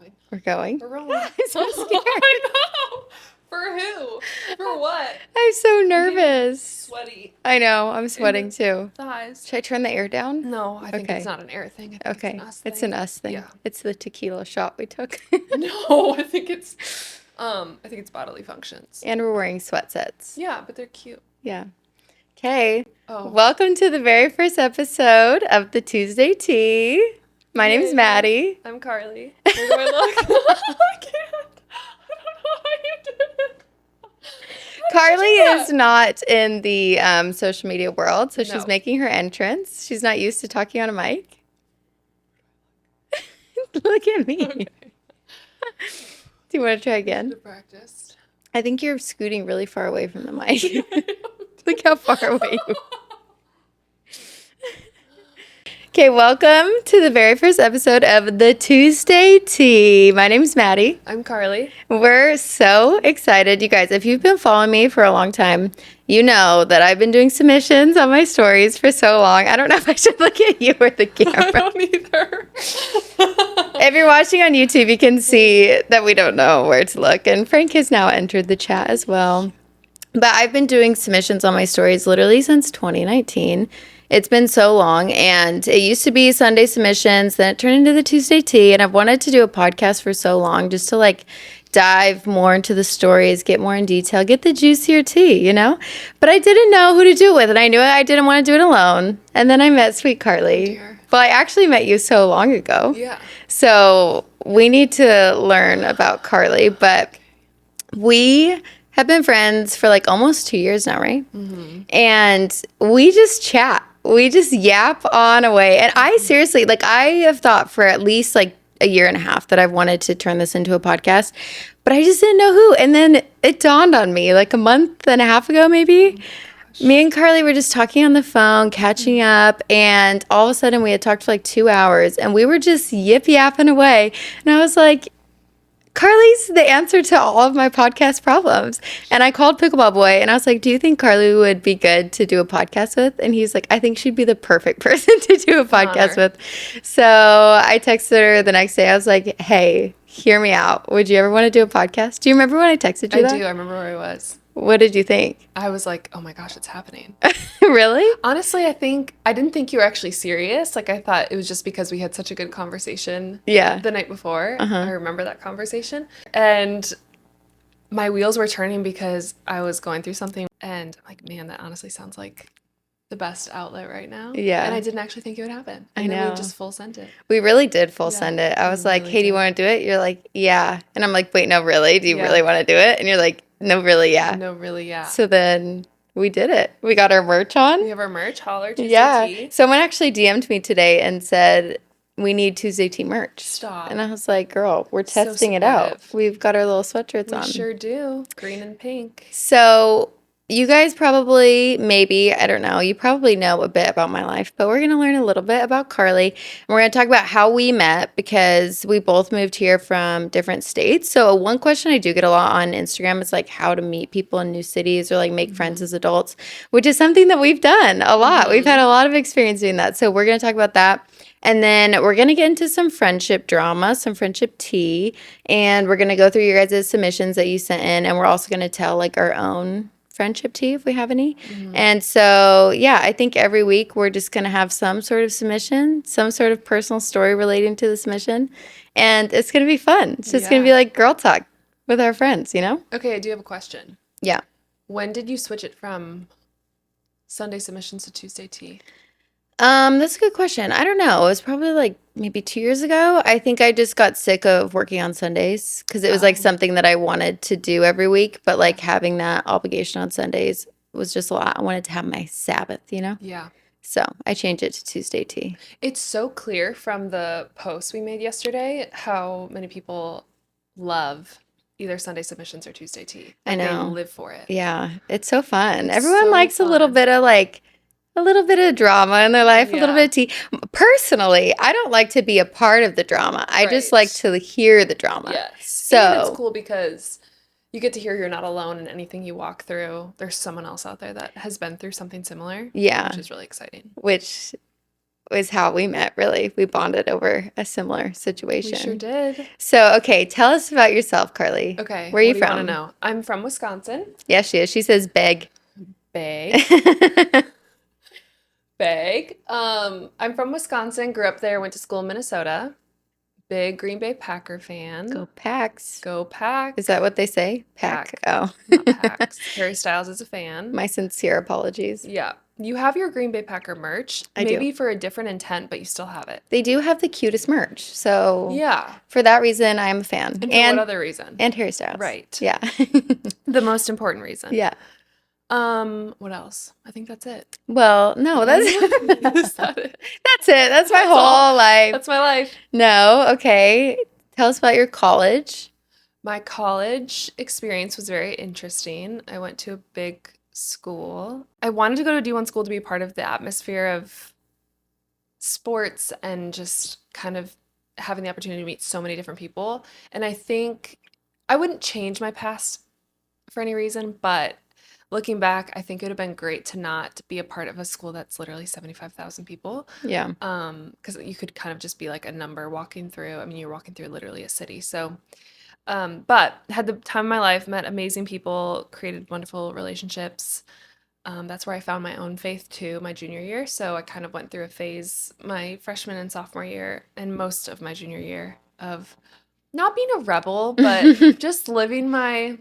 going. We're going. We're rolling. I'm so scared. I know. For who? For what? I'm so I'm getting nervous. sweaty. I know. I'm sweating too. Thighs. Should I turn the air down? No, I think Okay. it's not an air thing. I think it's an Okay. us thing. It's an us thing. Yeah. It's the tequila shot we took. No, I think it's bodily functions. And we're wearing sweat sets. Yeah, but they're cute. Yeah. Okay. Oh. Welcome to the very first episode of the Tuesday Tea. My name's Yay. Maddie. I'm Carly. Where do I look? I can't. I don't know how you did it. Carly is not in the social media world, so she's No. making her entrance. She's not used to talking on a mic. Look at me. Okay. Do you want to try again? Should have practiced. I think you're scooting really far away from the mic. Look how far away you are. Okay, welcome to the very first episode of the Tuesday Tea. My name's Maddie. I'm Carly. We're so excited, you guys. If you've been following me for a long time, you know that I've been doing submissions on my stories for so long. I don't know if I should look at you or the camera. I don't either. If you're watching on YouTube, you can see that we don't know where to look. And Frank has now entered the chat as well. But I've been doing submissions on my stories literally since 2019. It's been so long, and it used to be Sunday submissions, then it turned into the Tuesday Tea, and I've wanted to do a podcast for so long just to like dive more into the stories, get more in detail, get the juicier tea, you know? But I didn't know who to do it with, and I knew I didn't want to do it alone. And then I met Sweet Carly. Dear. Well, I actually met you so long ago. Yeah. So we need to learn about Carly, but we have been friends for like almost 2 years now, right? Mm-hmm. And we just chat. We just yap on away. And I seriously, like, I have thought for at least like a year and a half that I've wanted to turn this into a podcast, but I just didn't know who. And then it dawned on me like a month and a half ago, maybe. Me and Carly were just talking on the phone, catching up, and all of a sudden we had talked for like 2 hours and we were just yip-yapping away. And I was like, Carly's the answer to all of my podcast problems. And I called Pickleball Boy and I was like, do you think Carly would be good to do a podcast with? And he's like, I think she'd be the perfect person to do a podcast with. So I texted her the next day. I was like, hey, hear me out. Would you ever want to do a podcast? Do you remember when I texted you that? I do. I remember where I was. What did you think? I was like, oh my gosh, it's happening. Really? Honestly, I didn't think you were actually serious. Like, I thought it was just because we had such a good conversation the night before. I remember that conversation. And my wheels were turning because I was going through something. And I'm like, man, that honestly sounds like the best outlet right now. Yeah. And I didn't actually think it would happen. I And then know. we just full sent it. We really did full send it. I was like, really hey, do you did. want to do it? You're like, yeah. And I'm like, wait, no, really? Do you Yeah. really want to do it? And you're like, no, really, yeah. No, really, yeah. So then we did it. We got our merch on. We have our merch, Holler Tuesday Yeah. Tea. Someone actually DM'd me today and said, we need Tuesday Tea merch. Stop. And I was like, girl, we're So testing it out. supportive. We've got our little sweatshirts We on. sure do. Green and pink. So you guys probably, maybe, I don't know, you probably know a bit about my life, but we're going to learn a little bit about Carly. And we're going to talk about how we met because we both moved here from different states. So one question I do get a lot on Instagram is like how to meet people in new cities or like make friends as adults, which is something that we've done a lot. We've had a lot of experience doing that. So we're going to talk about that. And then we're going to get into some friendship drama, some friendship tea, and we're going to go through your guys' submissions that you sent in, and we're also going to tell like our own friendship tea if we have any. And so, yeah, I think every week we're just going to have some sort of submission, some sort of personal story relating to the submission, and it's going to be fun. It's just going to be like girl talk with our friends, you know? Okay, I do have a question. Yeah. When did you switch it from Sunday submissions to Tuesday tea? That's a good question. I don't know. It was probably like maybe 2 years ago. I think I just got sick of working on Sundays because it was like something that I wanted to do every week, but like having that obligation on Sundays was just a lot. I wanted to have my Sabbath, you know? Yeah. So I changed it to Tuesday Tea. It's so clear from the post we made yesterday how many people love either Sunday submissions or Tuesday tea. I Like, know. They live for it. Yeah, it's so fun. It's Everyone so likes a little fun. bit of like a little bit of drama in their life, a little Yeah. bit of tea. Personally, I don't like to be a part of the drama. I just Right. like to hear the drama. Yes. So And it's cool because you get to hear you're not alone in anything you walk through. There's someone else out there that has been through something similar. Yeah. Which is really exciting. Which was how we met, really. We bonded over a similar situation. We sure did. So, okay, tell us about yourself, Carly. Okay. Where are you from? from? I want to know. I'm from Wisconsin. Yeah, she is. She says beg. Beg. Beg. I'm from Wisconsin, grew up there, went to school in Minnesota. Big Green Bay Packer fan. Go Packs. Go Pack. Is that what they say? Pack. Oh. Not Packs. Harry Styles is a fan. My sincere apologies. Yeah. You have your Green Bay Packer merch. I Maybe do. for a different intent, but you still have it. They do have the cutest merch. So yeah. For that reason, I'm a fan. And for what other reason? And Harry Styles. Right. Yeah. The most important reason. Yeah. What else? I think that's it. Well, no, that's Is that it? That's it. That's my whole life. That's my life. No, okay. Tell us about your college. My college experience was very interesting. I went to a big school. I wanted to go to a D1 school to be a part of the atmosphere of sports and just kind of having the opportunity to meet so many different people. And I think I wouldn't change my past for any reason, but looking back, I think it would have been great to not be a part of a school that's literally 75,000 people. Yeah. Because you could kind of just be like a number walking through. I mean, you're walking through literally a city. So, but had the time of my life, met amazing people, created wonderful relationships. That's where I found my own faith too, my junior year. So I kind of went through a phase my freshman and sophomore year and most of my junior year of not being a rebel, but just living my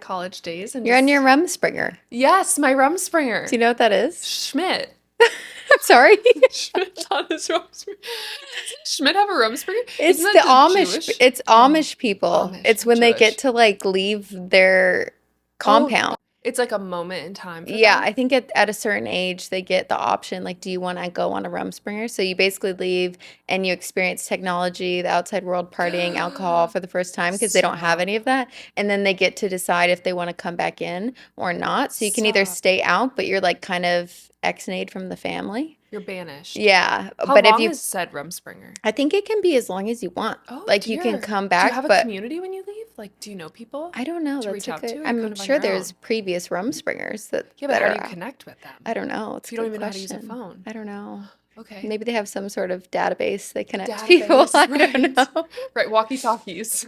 college days. And you're on your Rumspringer. Yes, my Rumspringer. Do you know what that is? Schmidt. I'm sorry. Schmidt on his Rumspringer. Does Schmidt have a Rumspringer? It's the Amish. Jewish? It's Amish people. Amish, it's when they get to like leave their compound. It's like a moment in time. Yeah, I think at a certain age they get the option, like, do you want to go on a Rumspringer? So you basically leave and you experience technology, the outside world, partying, alcohol for the first time because they don't have any of that. And then they get to decide if they want to come back in or not. So you can either stay out, but you're like kind of ex-nayed from the family. You're banished. Yeah. How long is said Rumspringer? I think it can be as long as you want. Oh, like you can come back. Do you have a community when you leave? Like, do you know people? I don't know. To reach out to? I'm sure there's previous Rumspringers that. Yeah, but how do you connect with them? I don't know. It's if you don't even know how to use a phone. I don't know. Okay. Maybe they have some sort of database they connect people. I don't know. Right, walkie-talkies.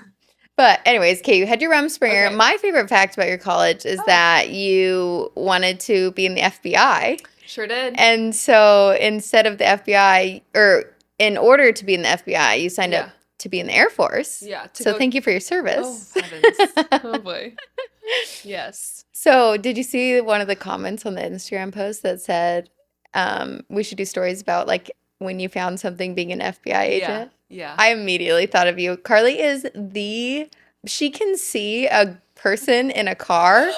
But anyways, Kate, you had your Rumspringer. Okay. My favorite fact about your college is that you wanted to be in the FBI. Sure did. And so instead of the FBI, or in order to be in the FBI, you signed up to be in the Air Force. Yeah. So thank you for your service. Oh, heavens. Oh, boy. Yes. So did you see one of the comments on the Instagram post that said, we should do stories about like when you found something being an FBI agent? Yeah. I immediately thought of you. Carly is she can see a person in a car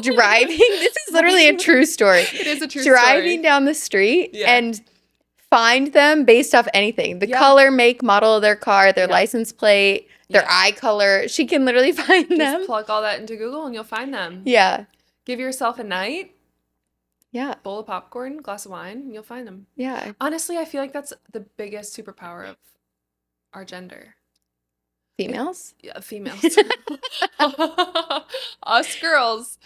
driving. This is literally a true story. It is a true story. Driving down the street and find them based off anything. The color, make, model of their car, their license plate, their eye color. She can literally find them. Just plug all that into Google and you'll find them. Yeah. Give yourself a night. Yeah. Bowl of popcorn, glass of wine, and you'll find them. Yeah. Honestly, I feel like that's the biggest superpower of our gender. Females? Yeah, females. Us girls.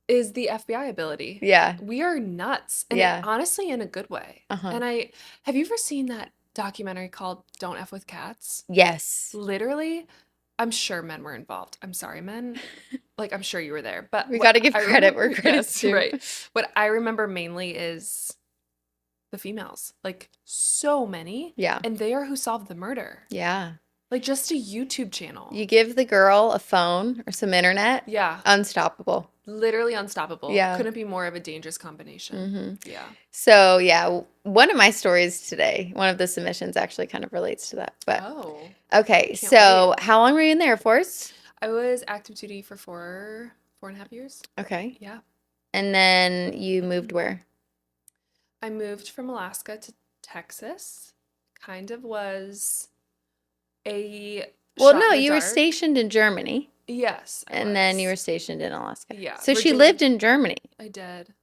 Is the FBI ability. Yeah. We are nuts. And honestly, in a good way. Uh-huh. And have you ever seen that documentary called Don't F with Cats? Yes. Literally, I'm sure men were involved. I'm sorry, men. Like, I'm sure you were there. But we got to give credit where credit's due. Right. What I remember mainly is the females. Like, so many. Yeah. And they are who solved the murder. Yeah. Like, just a YouTube channel. You give the girl a phone or some internet. Yeah. Unstoppable. Literally unstoppable. Yeah. Couldn't be more of a dangerous combination. Mm-hmm. Yeah. So, yeah, one of my stories today, one of the submissions actually kind of relates to that. But okay, so how long were you in the Air Force? I was active duty for 4.5 years. Okay. Yeah. And then you moved where? I moved from Alaska to Texas. Kind of was a you were stationed in Germany. Yes. And then you were stationed in Alaska. Yeah. So she lived in Germany. I did.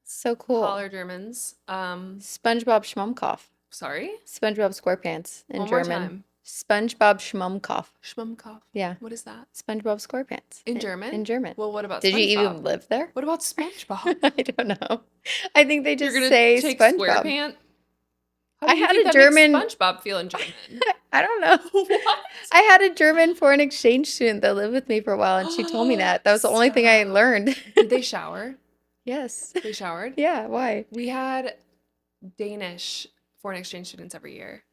So cool. Holler Germans. SpongeBob Schmumkopf. Sorry? SpongeBob SquarePants in German. More time. SpongeBob Schmumkopf. Schmumkopf. Yeah. What is that? SpongeBob SquarePants. In German? In German. Well, what about Did SpongeBob? you even live there? What about SpongeBob? I don't know. I think they just You're gonna say take SpongeBob. SquarePants? How I do you had think a that German. makes SpongeBob feel in German? I don't know. What? I had a German foreign exchange student that lived with me for a while, and she told me that. That was the only thing I Stop. learned. Did they shower? Yes. They showered? Yeah, why? We had Danish foreign exchange students every year,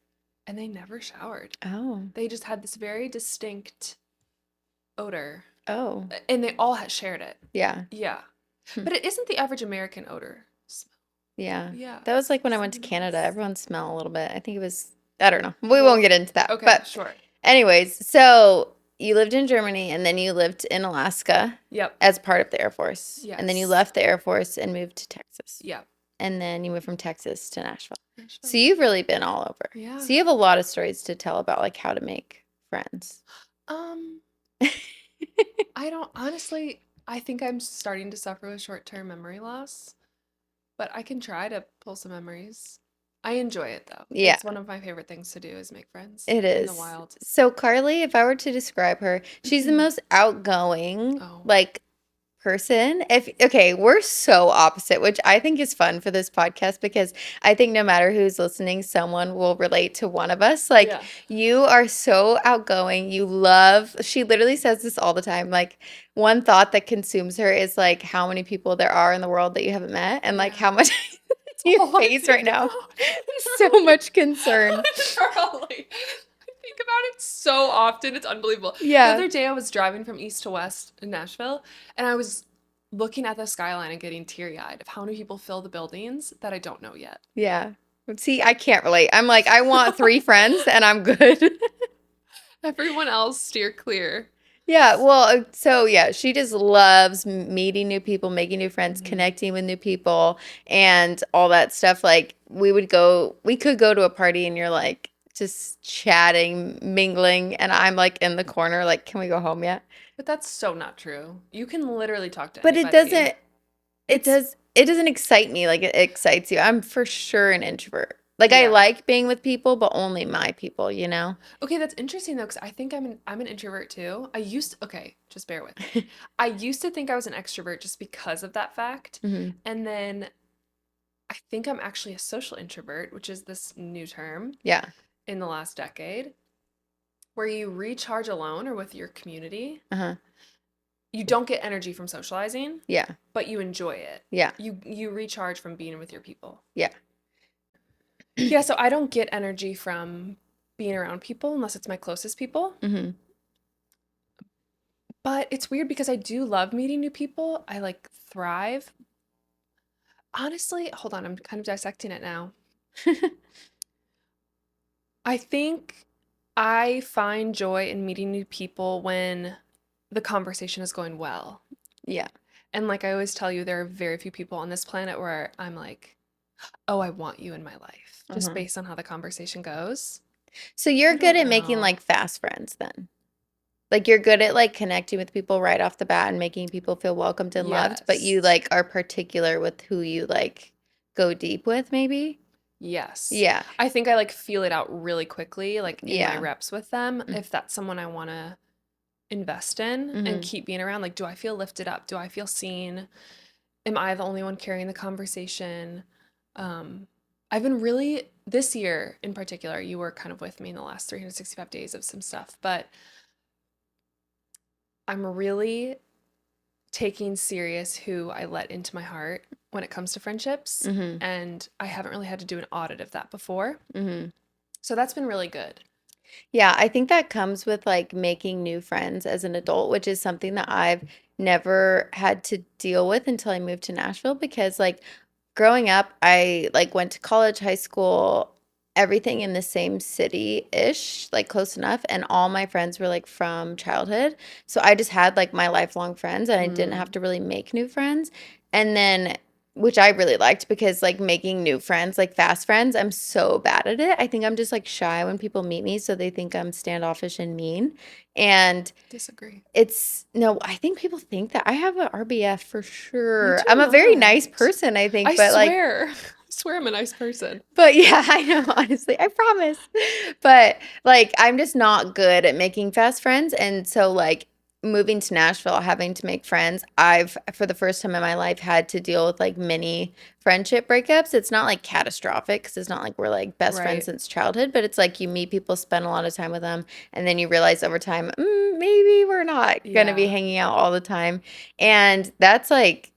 and they never showered. Oh. They just had this very distinct odor, Oh. and they all had shared it. Yeah. Yeah. But it isn't the average American odor smell. Yeah. Yeah. That was like when I went to Something Canada. else. Everyone smelled a little bit. I think it was, I don't know. We won't get into that. Okay, But sure. anyways, so you lived in Germany and then you lived in Alaska Yep. as part of the Air Force. Yes. And then you left the Air Force and moved to Texas. Yep. And then you moved from Texas to Nashville. So you've really been all over. Yeah. So you have a lot of stories to tell about like how to make friends. I don't honestly, I think I'm starting to suffer with short-term memory loss, but I can try to pull some memories. I enjoy it though. Yeah. It's one of my favorite things to do is make friends It is. in the wild. So Carly, if I were to describe her, she's the most outgoing, like person. Okay, we're so opposite, which I think is fun for this podcast because I think no matter who's listening, someone will relate to one of us. Like you are so outgoing. She literally says this all the time. Like one thought that consumes her is like how many people there are in the world that you haven't met and like how much your face right now. So much concern. Charlie. I think about it so often. It's unbelievable. Yeah. The other day I was driving from east to west in Nashville and I was looking at the skyline and getting teary-eyed of how many people fill the buildings that I don't know yet. Yeah. See, I can't relate. I'm like, I want 3 friends and I'm good. Everyone else steer clear. Yeah, well, so yeah, she just loves meeting new people, making new friends, connecting with new people, and all that stuff. Like we could go to a party and you're like just chatting, mingling, and I'm like in the corner, like, can we go home yet? But that's so not true. You can literally talk to But anybody. it doesn't excite me like it excites you. I'm for sure an introvert. Like I like being with people, but only my people, you know? Okay, that's interesting though, because I think I'm an introvert too. Just bear with me. I used to think I was an extrovert just because of that fact. Mm-hmm. And then I think I'm actually a social introvert, which is this new term. Yeah. In the last decade, where you recharge alone or with your community. Uh-huh. You don't get energy from socializing. Yeah. But you enjoy it. Yeah. You recharge from being with your people. Yeah. Yeah, so I don't get energy from being around people unless it's my closest people. Mm-hmm. But it's weird because I do love meeting new people. I like thrive. Honestly, hold on, I'm kind of dissecting it now. I think I find joy in meeting new people when the conversation is going well. Yeah. And like I always tell you, there are very few people on this planet where I'm like, oh, I want you in my life, just based on how the conversation goes. So you're good at making like fast friends then? Like you're good at like connecting with people right off the bat and making people feel welcomed and loved, but you like are particular with who you like go deep with maybe? Yes. Yeah. I think I like feel it out really quickly, like in my reps with them. If that's someone I want to invest in and keep being around, like, do I feel lifted up? Do I feel seen? Am I the only one carrying the conversation? I've been really, this year in particular, you were kind of with me in the last 365 days of some stuff, but I'm really taking serious who I let into my heart when it comes to friendships. And I haven't really had to do an audit of that before. So that's been really good. Yeah, I think that comes with like making new friends as an adult, which is something that I've never had to deal with until I moved to Nashville because like growing up, I like went to college, high school, everything in the same city-ish, like close enough, and all my friends were like from childhood. So I just had like my lifelong friends and I didn't have to really make new friends. And then which I really liked because like making new friends, like fast friends, I'm so bad at it. I think I'm just like shy when people meet me, so they think I'm standoffish and mean. And disagree. I think people think that I have an RBF for sure. I'm a very nice person, I think, I but swear. like swear I'm a nice person. But yeah, I know, honestly, I promise. But like, I'm just not good at making fast friends. And so, like, moving to Nashville, having to make friends, I've, for the first time in my life, had to deal with like mini friendship breakups. It's not like catastrophic because it's not like we're like best friends since childhood, but it's like you meet people, spend a lot of time with them, and then you realize over time, maybe we're not going to be hanging out all the time. And that's like,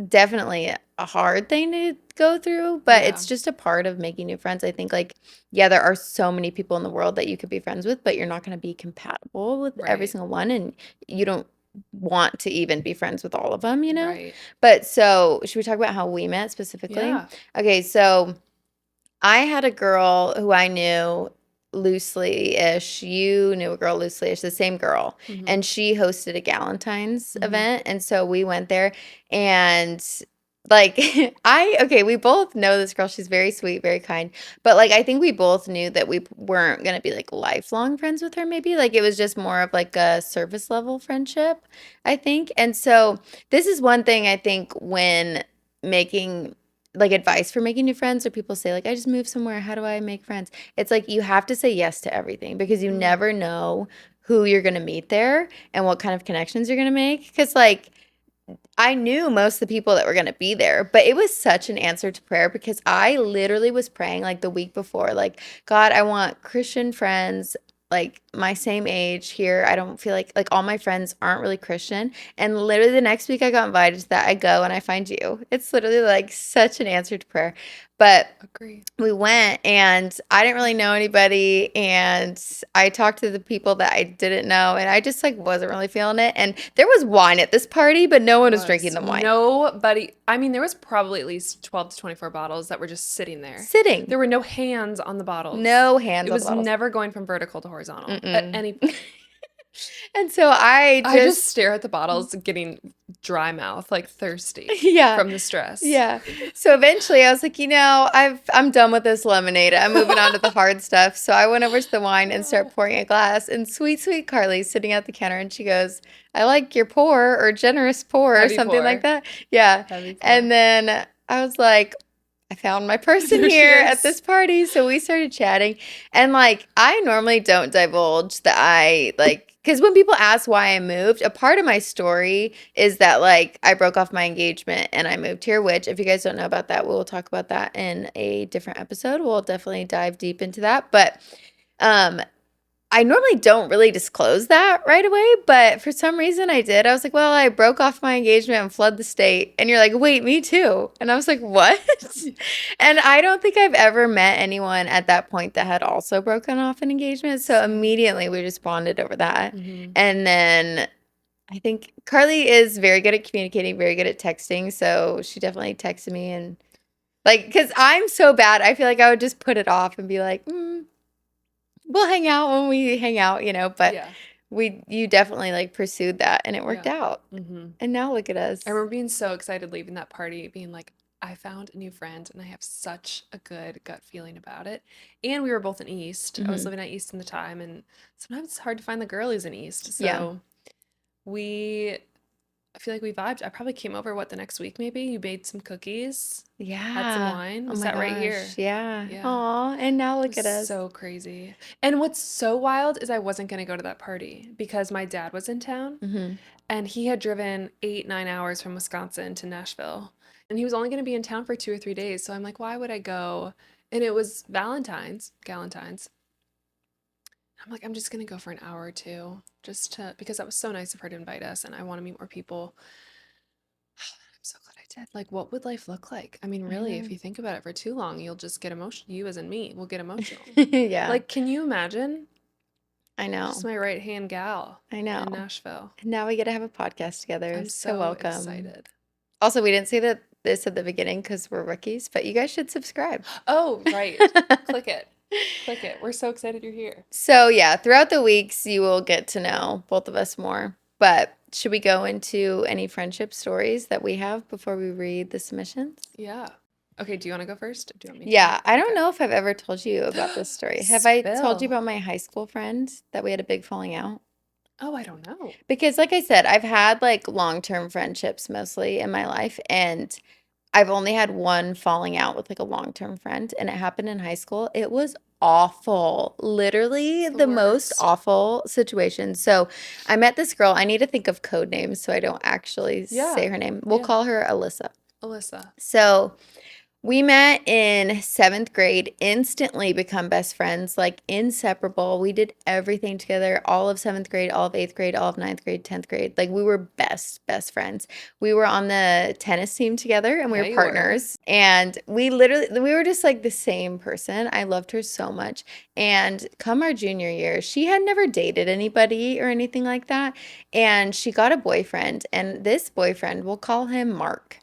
definitely a hard thing to go through, but it's just a part of making new friends. I think like, yeah, there are so many people in the world that you could be friends with, but you're not going to be compatible with every single one, and you don't want to even be friends with all of them, you know? But so should we talk about how we met specifically? Yeah. Okay, so I had a girl who I knew loosely-ish. You knew a girl loosely-ish, the same girl. And she hosted a Galentine's event. And so we went there and like we both know this girl. She's very sweet, very kind. But like I think we both knew that we weren't gonna be like lifelong friends with her, maybe. Like it was just more of like a surface level friendship, I think. And so this is one thing I think when making like advice for making new friends, or people say like I just moved somewhere, how do I make friends? It's like you have to say yes to everything because you never know who you're going to meet there and what kind of connections you're going to make. Because like I knew most of the people that were going to be there, but it was such an answer to prayer because I literally was praying like the week before, like, God, I want Christian friends like my same age here. I don't feel like all my friends aren't really Christian. And literally the next week I got invited to that. I go and I find you. It's literally like such an answer to prayer. But we went and I didn't really know anybody, and I talked to the people that I didn't know, and I just like wasn't really feeling it. And there was wine at this party, but no one was drinking the wine. Nobody. I mean, there was probably at least 12 to 24 bottles that were just sitting there. There were no hands on the bottles. No hands on the bottles. It was never going from vertical to horizontal at any point. And so I just stare at the bottles getting dry mouth, like thirsty from the stress. Yeah. So eventually I was like, I'm done with this lemonade. I'm moving on to the hard stuff. So I went over to the wine and started pouring a glass. And sweet, sweet Carly sitting at the counter, and she goes, I like your pour, or generous pour, or something like that. Yeah. And then I was like, I found my person here at this party. So we started chatting. And like, I normally don't divulge that I like, because when people ask why I moved, a part of my story is that like I broke off my engagement and I moved here, which if you guys don't know about that, we'll talk about that in a different episode. We'll definitely dive deep into that. But I normally don't really disclose that right away, but for some reason I did. I was like, well, I broke off my engagement and fled the state. And you're like, wait, me too. And I was like, what? And I don't think I've ever met anyone at that point that had also broken off an engagement. So immediately we just bonded over that. And then I think Carly is very good at communicating, very good at texting. So she definitely texted me, and like, because I'm so bad, I feel like I would just put it off and be like, we'll hang out when we hang out, but you definitely like pursued that, and it worked out. And now look at us. I remember being so excited leaving that party, being like, I found a new friend and I have such a good gut feeling about it. And we were both in East. I was living at East in the time, and sometimes it's hard to find the girlies in East. So I feel like we vibed. I probably came over, the next week maybe? You made some cookies. Yeah. Had some wine. We sat right here. Yeah. Aw, and now look at us. So crazy. And what's so wild is I wasn't going to go to that party because my dad was in town, and he had driven 8-9 hours from Wisconsin to Nashville, and he was only going to be in town for 2 or 3 days. So I'm like, why would I go? And it was Galentine's. I'm like, I'm just going to go for an hour or two because that was so nice of her to invite us, and I want to meet more people. I'm so glad I did. Like, what would life look like? I mean, really, if you think about it for too long, you'll just get emotional. You as in me will get emotional. Yeah. Like, can you imagine? I know. Just my right-hand gal. I know. In Nashville. And now we get to have a podcast together. I'm so welcome. excited. Also, we didn't say this at the beginning because we're rookies, but you guys should subscribe. Oh, right. Click it. We're so excited you're here. So yeah, throughout the weeks, you will get to know both of us more. But should we go into any friendship stories that we have before we read the submissions? Yeah. Okay, do you want to go first? Do you want me to? Yeah, I don't know if I've ever told you about this story. Have I told you about my high school friend that we had a big falling out? Oh, I don't know. Because like I said, I've had like long-term friendships mostly in my life, and I've only had one falling out with like a long-term friend, and it happened in high school. It was awful. Literally It's the the most worst. awful situation. So I met this girl. I need to think of code names so I don't actually say her name. We'll call her Alyssa. Alyssa. So we met in seventh grade, instantly become best friends, like inseparable. We did everything together, all of seventh grade, all of eighth grade, all of ninth grade, 10th grade. Like we were best friends. We were on the tennis team together and we Yeah, were you partners. And we were just like the same person. I loved her so much. And come our junior year, she had never dated anybody or anything like that. And she got a boyfriend. And this boyfriend, we'll call him Mark.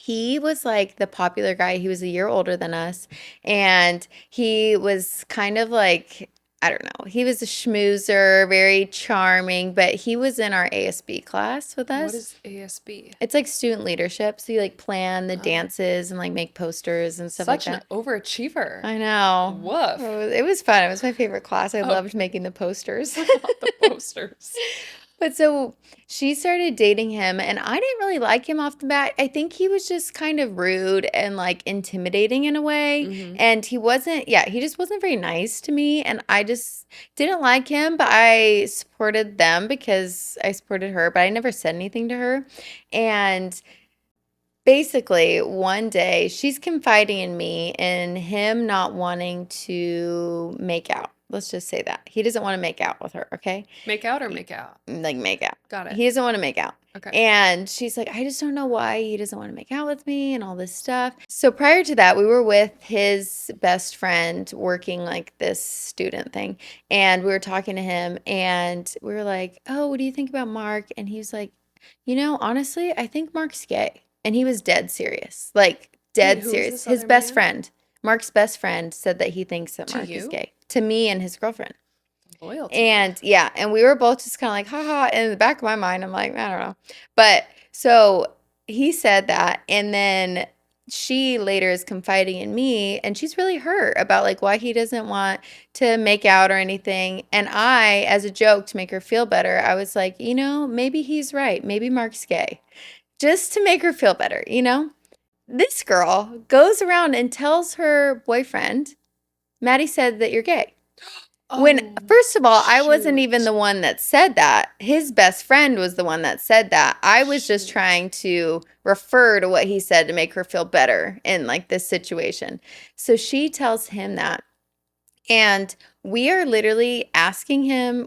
He was like the popular guy. He was a year older than us. And he was kind of like, I don't know, he was a schmoozer, very charming, but he was in our ASB class with us. What is ASB? It's like student leadership. So you like plan the dances and like make posters and stuff like Such that. an overachiever. I know. Woof. It was fun. It was my favorite class. I loved making the posters. The posters. But so she started dating him, and I didn't really like him off the bat. I think he was just kind of rude and like intimidating in a way. And he just wasn't very nice to me. And I just didn't like him, but I supported them because I supported her, but I never said anything to her. And basically, one day she's confiding in me and him not wanting to make out. Let's just say that. He doesn't want to make out with her, okay? Make out or make out? Like make out. Got it. He doesn't want to make out. Okay. And she's like, I just don't know why he doesn't want to make out with me and all this stuff. So prior to that, we were with his best friend working like this student thing. And we were talking to him and we were like, oh, what do you think about Mark? And he was like, honestly, I think Mark's gay. And he was dead serious, like dead serious. His best friend, Mark's best friend, said that he thinks that Mark is gay. To me and his girlfriend. Loyalty. And yeah, and we were both just kind of like, haha. And in the back of my mind, I'm like, I don't know. But so he said that. And then she later is confiding in me and she's really hurt about like why he doesn't want to make out or anything. And I, as a joke to make her feel better, I was like, maybe he's right. Maybe Mark's gay. Just to make her feel better, This girl goes around and tells her boyfriend, Maddie said that you're gay. When, first of all, I wasn't even the one that said that. His best friend was the one that said that. I was just trying to refer to what he said to make her feel better in like this situation. So she tells him that. And we are literally asking him,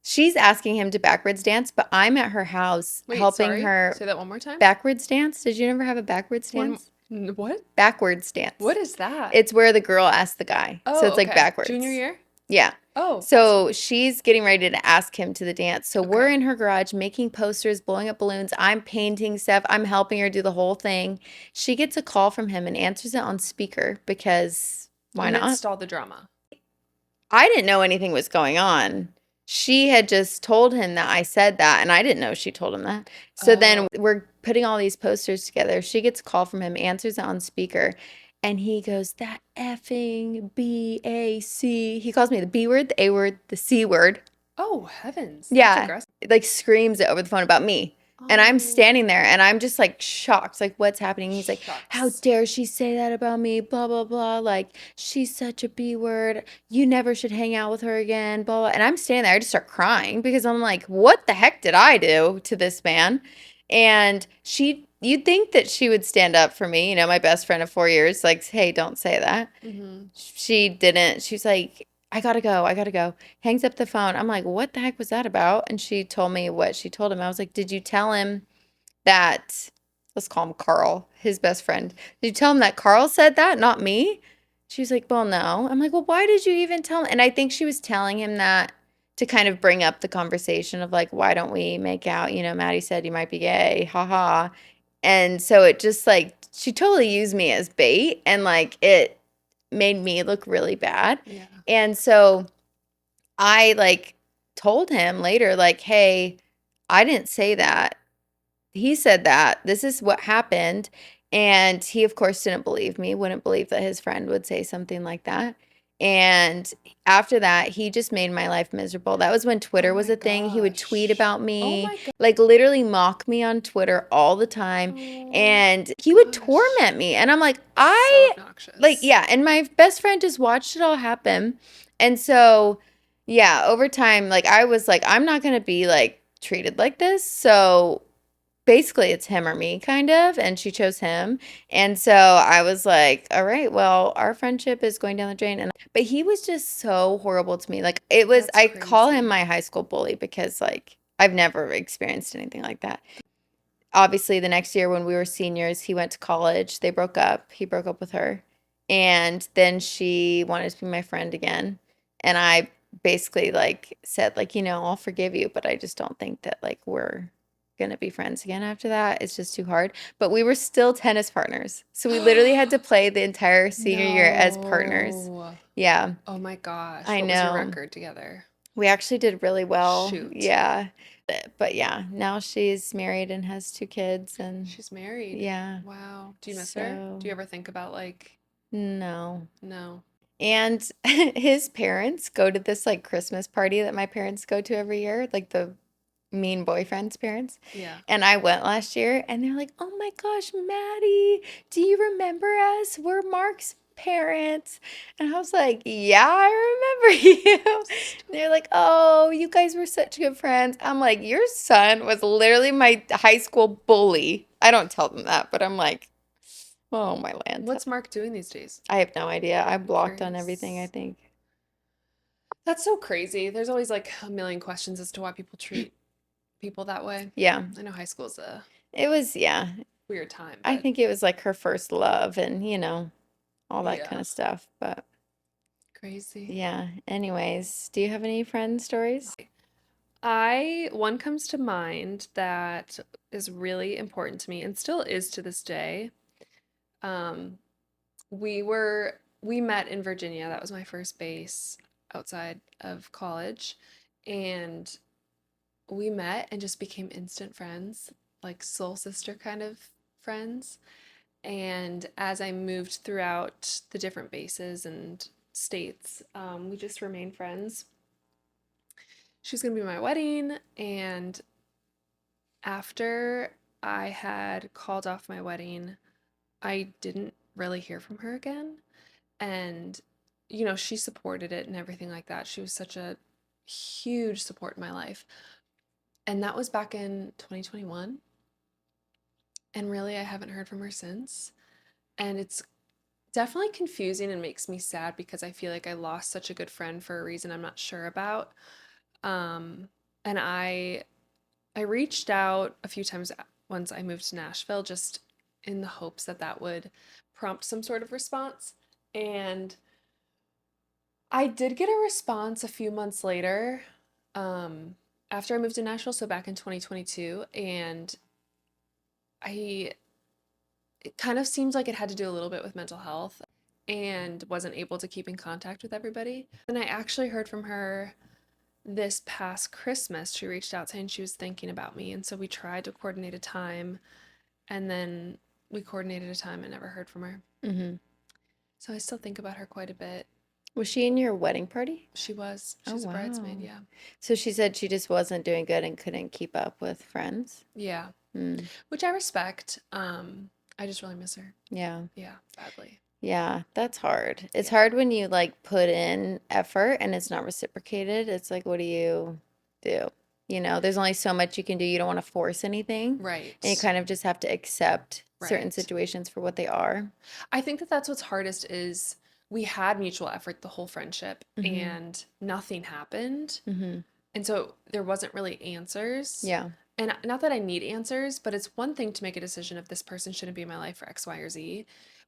she's asking him to backwards dance, but I'm at her house helping her. Say that one more time. Backwards dance? Did you never have a backwards dance? What? Backwards dance. What is that? It's where the girl asks the guy. So it's like backwards. Junior year? Yeah. Oh. So she's getting ready to ask him to the dance. So we're in her garage making posters, blowing up balloons. I'm painting stuff. I'm helping her do the whole thing. She gets a call from him and answers it on speaker because why not? Amidst all the drama. I didn't know anything was going on. She had just told him that I said that, and I didn't know she told him that. So then we're putting all these posters together. She gets a call from him, answers it on speaker, and he goes, that effing B-A-C. He calls me the B word, the A word, the C word. Oh, heavens. Yeah. Like screams it over the phone about me. And I'm standing there and I'm just like shocked. Like, what's happening? He's like, how dare she say that about me? Blah, blah, blah. Like, she's such a B word. You never should hang out with her again. Blah, blah. And I'm standing there. I just start crying because I'm like, what the heck did I do to this man? And you'd think that she would stand up for me, my best friend of 4 years. Like, hey, don't say that. She didn't. She's like, I gotta go. Hangs up the phone. I'm like, what the heck was that about? And she told me what she told him. I was like, did you tell him that, let's call him Carl, his best friend. Did you tell him that Carl said that, not me? She was like, well, no. I'm like, well, why did you even tell him? And I think she was telling him that to kind of bring up the conversation of like, why don't we make out? Maddie said you might be gay. Ha ha. And so it just like, she totally used me as bait and like it made me look really bad. Yeah. And so I like told him later, like, hey, I didn't say that. He said that. This is what happened. And he, of course, didn't believe me, wouldn't believe that his friend would say something like that. And after that, he just made my life miserable. That was when Twitter Oh was my a thing. He would tweet gosh. about Oh me, my like literally mock me on Twitter all the time. And he would gosh. torment me. And I'm like, So obnoxious. yeah. And my best friend just watched it all happen. And so, yeah, over time, like I was like, I'm not going to be like treated like this. So basically it's him or me kind of, and she chose him. And so I was like, all right, well, our friendship is going down the drain. And but he was just so horrible to me. Like it was, That's I call him crazy. my high school bully because like I've never experienced anything like that. Obviously the next year when we were seniors, he went to college. They broke up. He broke up with her. And then she wanted to be my friend again. And I basically like said like, I'll forgive you, but I just don't think that like we're gonna be friends again after that. It's just too hard. But we were still tennis partners. So we literally had to play the entire senior year as partners. No. Yeah, Oh my gosh. I What was your know. record together? We actually did really well. Shoot. Yeah. But yeah, now she's married and has 2 kids and She's married. yeah. Wow. Do you miss her? Do So you ever think about like, no. no? And his parents go to this like Christmas party that my parents go to every year, like the mean boyfriend's parents. Yeah. And I went last year and they're like, "Oh my gosh, Maddie, do you remember us? We're Mark's parents." And I was like, "Yeah, I remember you." And they're like, "Oh, you guys were such good friends." I'm like, "Your son was literally my high school bully." I don't tell them that, but I'm like, "Oh my land." What's Mark doing these days? I have no idea. I I'm blocked on everything, I curious. think. That's so crazy. There's always like a million questions as to why people treat people that way. Yeah. I know high school's a It was, yeah. weird time, I but think it was like her first love and, all that kind yeah, of stuff. But crazy. yeah. Anyways, do you have any friend stories? One comes to mind that is really important to me and still is to this day. Um, we met in Virginia. That was my first base outside of college, and we met and just became instant friends, like soul sister kind of friends. And as I moved throughout the different bases and states, we just remained friends. She was gonna be my wedding, and after I had called off my wedding, I didn't really hear from her again. And, she supported it and everything like that. She was such a huge support in my life. And that was back in 2021. And really, I haven't heard from her since. And it's definitely confusing and makes me sad because I feel like I lost such a good friend for a reason I'm not sure about. And I reached out a few times once I moved to Nashville just in the hopes that that would prompt some sort of response. And I did get a response a few months later, um, after I moved to Nashville, so back in 2022, and I it kind of seems like it had to do a little bit with mental health and wasn't able to keep in contact with everybody. And I actually heard from her this past Christmas. She reached out saying she was thinking about me, and so we tried to coordinate a time, and then we coordinated a time and never heard from her. Mm-hmm. So I still think about her quite a bit. Was she in your wedding party? She was. Oh, She's a bridesmaid, wow. yeah. So she said she just wasn't doing good and couldn't keep up with friends. Yeah. Mm. Which I respect. I just really miss her. Yeah. Yeah, badly. Yeah, that's hard. It's Yeah. hard when you like put in effort and it's not reciprocated. It's like, what do you do? There's only so much you can do. You don't want to force anything. And you Right. kind of just have to accept certain Right. situations for what they are. I think that that's what's hardest is we had mutual effort the whole friendship Mm-hmm. and nothing happened. Mm-hmm. And so there wasn't really answers. Yeah. And not that I need answers, but it's one thing to make a decision if this person shouldn't be in my life for X, Y, or Z,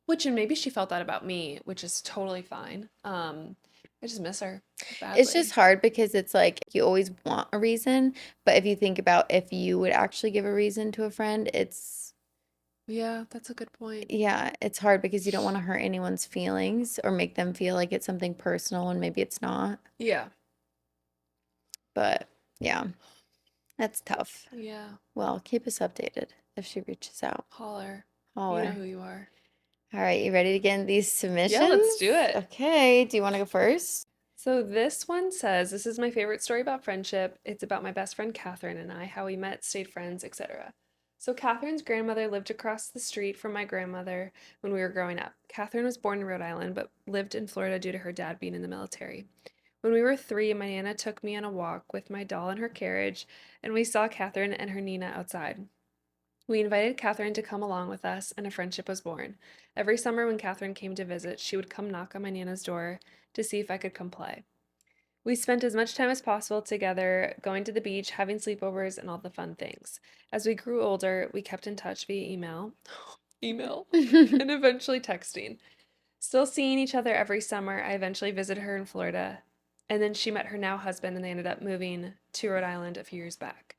and maybe she felt that about me, which is totally fine. I just miss her It's just badly. hard because it's like you always want a reason, but if you think about if you would actually give a reason to a friend, Yeah, that's a good point. yeah, it's hard because you don't want to hurt anyone's feelings or make them feel like it's something personal and maybe it's not. Yeah. But yeah, that's tough. Yeah. Well, keep us updated if she reaches out. Holler. You know Holler. who you are. All right, you ready to get into these submissions? Yeah, let's do it. Okay, do you want to go first? So this one says, this is my favorite story about friendship. It's about my best friend Catherine and I, how we met, stayed friends, etc. So Catherine's grandmother lived across the street from my grandmother when we were growing up. Catherine was born in Rhode Island, but lived in Florida due to her dad being in the military. When we were 3, my Nana took me on a walk with my doll in her carriage, and we saw Catherine and her Nina outside. We invited Catherine to come along with us, and a friendship was born. Every summer when Catherine came to visit, she would come knock on my Nana's door to see if I could come play. We spent as much time as possible together, going to the beach, having sleepovers, and all the fun things. As we grew older, we kept in touch via email, and eventually texting. Still seeing each other every summer, I eventually visited her in Florida, and then she met her now husband, and they ended up moving to Rhode Island a few years back.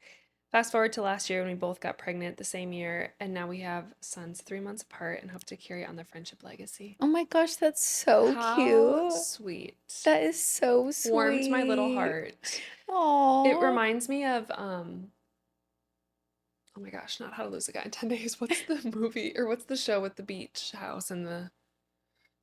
Fast forward to last year when we both got pregnant the same year, and now we have sons 3 months apart and hope to carry on their friendship legacy. Oh my gosh, that's so How cute. sweet. That is so sweet. Warmed my little heart. Aww. It reminds me of, oh my gosh, not How to Lose a Guy in 10 Days. What's the movie, or what's the show with the beach house and the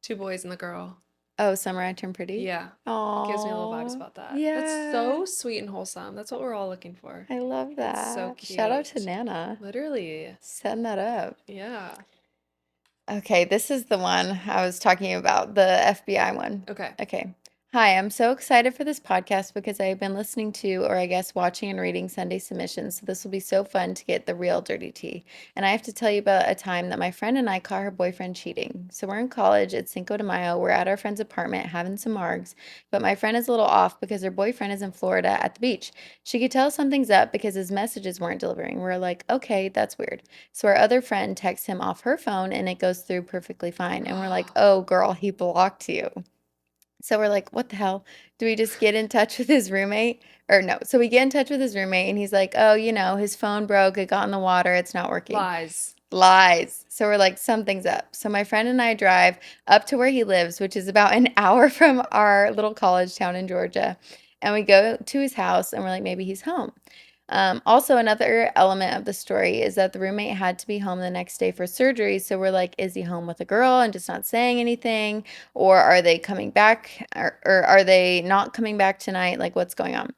two boys and the girl? Oh, Summer I Turned Pretty? Yeah. Aww. It gives me little vibes about that. Yeah. That's so sweet and wholesome. That's what we're all looking for. I love that. It's so cute. Shout out to Nana. Literally. Setting that up. Yeah. Okay, this is the one I was talking about, the FBI one. Okay. Hi, I'm so excited for this podcast because I've been listening to, or I guess watching and reading Sunday submissions. So this will be so fun to get the real dirty tea. And I have to tell you about a time that my friend and I caught her boyfriend cheating. So we're in college at Cinco de Mayo. We're at our friend's apartment having some margs, but my friend is a little off because her boyfriend is in Florida at the beach. She could tell something's up because his messages weren't delivering. We're like, okay, that's weird. So our other friend texts him off her phone and it goes through perfectly fine. And we're like, oh, girl, he blocked you. So we're like, what the hell? Do we just get in touch with his roommate? Or no. So we get in touch with his roommate and he's like, oh, his phone broke. It got in the water. It's not working. Lies. So we're like, something's up. So my friend and I drive up to where he lives, which is about an hour from our little college town in Georgia. And we go to his house and we're like, maybe he's home. Also, another element of the story is that the roommate had to be home the next day for surgery. So we're like, is he home with a girl and just not saying anything? Or are they coming back? Or are they not coming back tonight? Like, what's going on?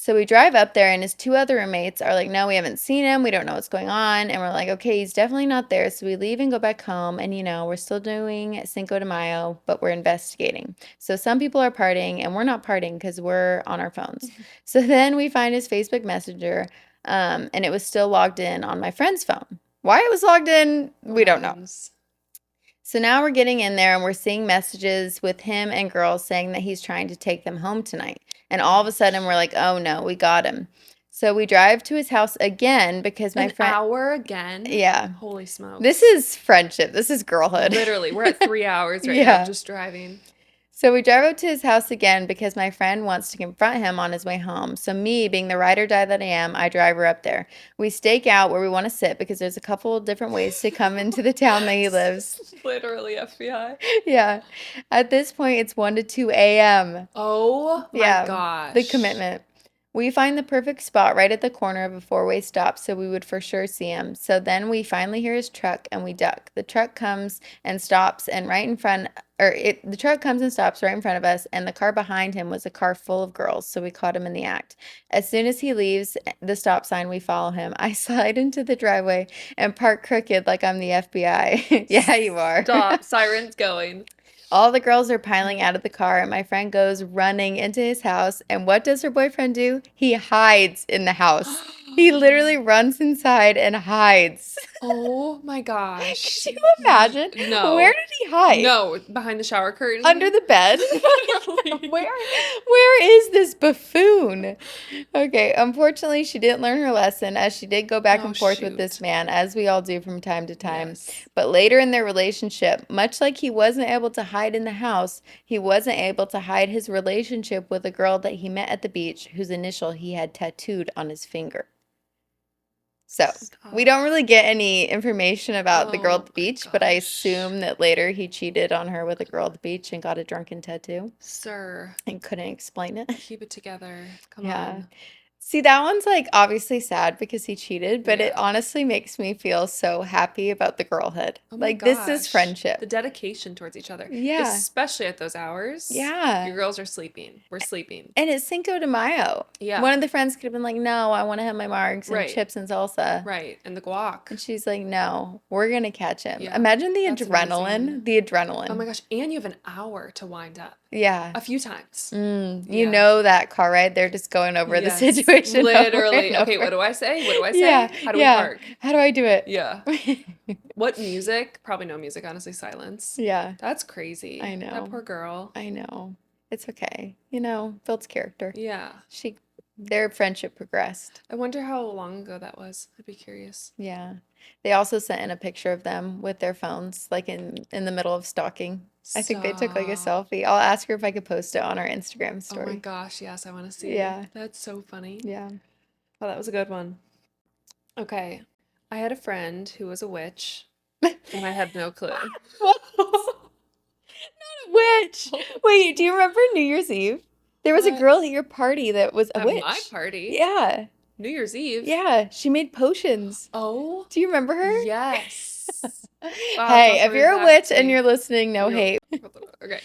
So we drive up there, and his two other roommates are like, no, we haven't seen him. We don't know what's going on. And we're like, okay, he's definitely not there. So we leave and go back home. And, we're still doing Cinco de Mayo, but we're investigating. So some people are partying, and we're not partying because we're on our phones. So then we find his Facebook Messenger, and it was still logged in on my friend's phone. Why it was logged in, we don't know. So now we're getting in there and we're seeing messages with him and girls saying that he's trying to take them home tonight. And all of a sudden we're like, oh no, we got him. So we drive to his house again because my friend. An hour again? Yeah. Holy smokes. This is friendship. This is girlhood. Literally. We're at 3 hours right now just driving. So we drive up to his house again because my friend wants to confront him on his way home. So me, being the ride or die that I am, I drive her up there. We stake out where we want to sit because there's a couple different ways to come into the town that he lives. Literally FBI. Yeah. At this point, it's 1 to 2 a.m. Oh my gosh. The commitment. We find the perfect spot right at the corner of a four-way stop so we would for sure see him. So then we finally hear his truck and we duck. The truck comes and stops and right in front the truck comes and stops right in front of us, and the car behind him was a car full of girls, so we caught him in the act. As soon as he leaves the stop sign, we follow him. I slide into the driveway and park crooked like I'm the FBI. Yeah, you are. Stop. Sirens going. All the girls are piling out of the car, and my friend goes running into his house. And what does her boyfriend do? He hides in the house. He literally runs inside and hides. Oh my gosh. Can you imagine? No. Where did he hide? No, behind the shower curtain. Under the bed? Where is this buffoon? Okay, unfortunately, she didn't learn her lesson as she did go back and forth with this man, as we all do from time to time. Yes. But later in their relationship, much like he wasn't able to hide in the house, he wasn't able to hide his relationship with a girl that he met at the beach whose initial he had tattooed on his finger. So, we don't really get any information about the girl at the beach, but I assume that later he cheated on her with a girl at the beach and got a drunken tattoo. Sir. And couldn't explain it. Keep it together. Come on. See, that one's like obviously sad because he cheated, but it Yeah. honestly makes me feel so happy about the girlhood. Oh my Like, this is gosh. The friendship. dedication towards each other, Yeah. especially at those hours. Yeah. Your girls are sleeping. We're sleeping. And it's Cinco de Mayo. Yeah. One of the friends could have been like, no, I want to have my margs and Right. chips and salsa. Right. And the guac. And she's like, no, we're going to catch him. Yeah. Imagine the That's adrenaline. amazing. The adrenaline. Oh my gosh. And you have an hour to wind up. Yeah. A few times. You Yeah. know that car ride, they're just going over the Yes. situation. Literally. Over and Okay, over. what do I say? What do I say? Yeah. How do we Yeah. park? How do I do it? Yeah. What music? Probably no music, honestly. Silence. Yeah. That's crazy. I know. That poor girl. I know. It's okay. You know, builds character. Yeah. Their friendship progressed. I wonder how long ago that was. I'd be curious. Yeah. They also sent in a picture of them with their phones, like in the middle of stalking. I think they took like a Stop. selfie. I'll ask her if I could post it on our Instagram Oh my story. gosh, yes, I want to see. Yeah. That's so funny. Yeah. Oh, that was a good one. Okay. I had a friend who was a witch, and I had no clue. What? Not a witch. Wait, do you remember New Year's Eve? There was a What? girl at your party that was a At witch. my party? Yeah. New Year's Eve? Yeah. She made potions. Oh, Do you remember her? yes. Wow, Hey, it's if you're a awesome witch and me. you're listening, no You're- hate. Okay.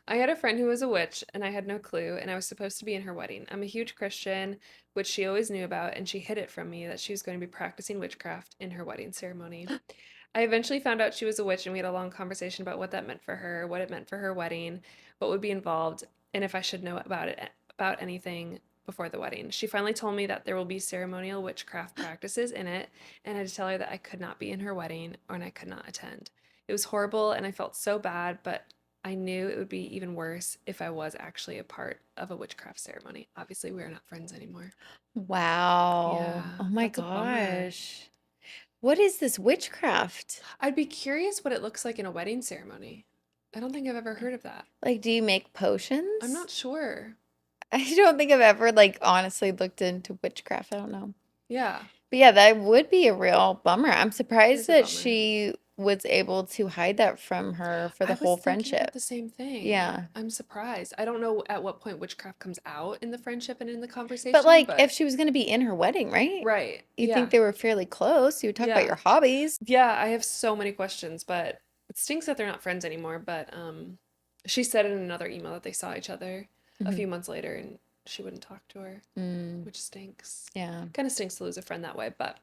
I had a friend who was a witch, and I had no clue, and I was supposed to be in her wedding. I'm a huge Christian, which she always knew about, and she hid it from me that she was going to be practicing witchcraft in her wedding ceremony. I eventually found out she was a witch, and we had a long conversation about what that meant for her, what it meant for her wedding, what would be involved, and if I should know about anything before the wedding. She finally told me that there will be ceremonial witchcraft practices in it, and I had to tell her that I could not be in her wedding or and I could not attend. It was horrible, and I felt so bad, but I knew it would be even worse if I was actually a part of a witchcraft ceremony. Obviously, we are not friends anymore. Wow. Yeah, Oh my that's a bummer. gosh. What is this witchcraft? I'd be curious what it looks like in a wedding ceremony. I don't think I've ever heard of that. Like, do you make potions? I'm not sure. I don't think I've ever, like, honestly looked into witchcraft. I don't know. Yeah, But yeah, that would be a real bummer. I'm it surprised is a that bummer. she was able to hide that from her for the I whole was thinking about friendship. the same thing. Yeah. I'm surprised. I don't know at what point witchcraft comes out in the friendship and in the But conversation, like, but if she was going to be in her wedding, right? right. You'd Yeah. think they were fairly close. You would talk about Yeah. your hobbies. Yeah, I have so many questions, but it stinks that they're not friends anymore. But she said in another email that they saw each other a Mhm. few months later and she wouldn't talk to her, Mm, which stinks. yeah. Kind of stinks to lose a friend that way, but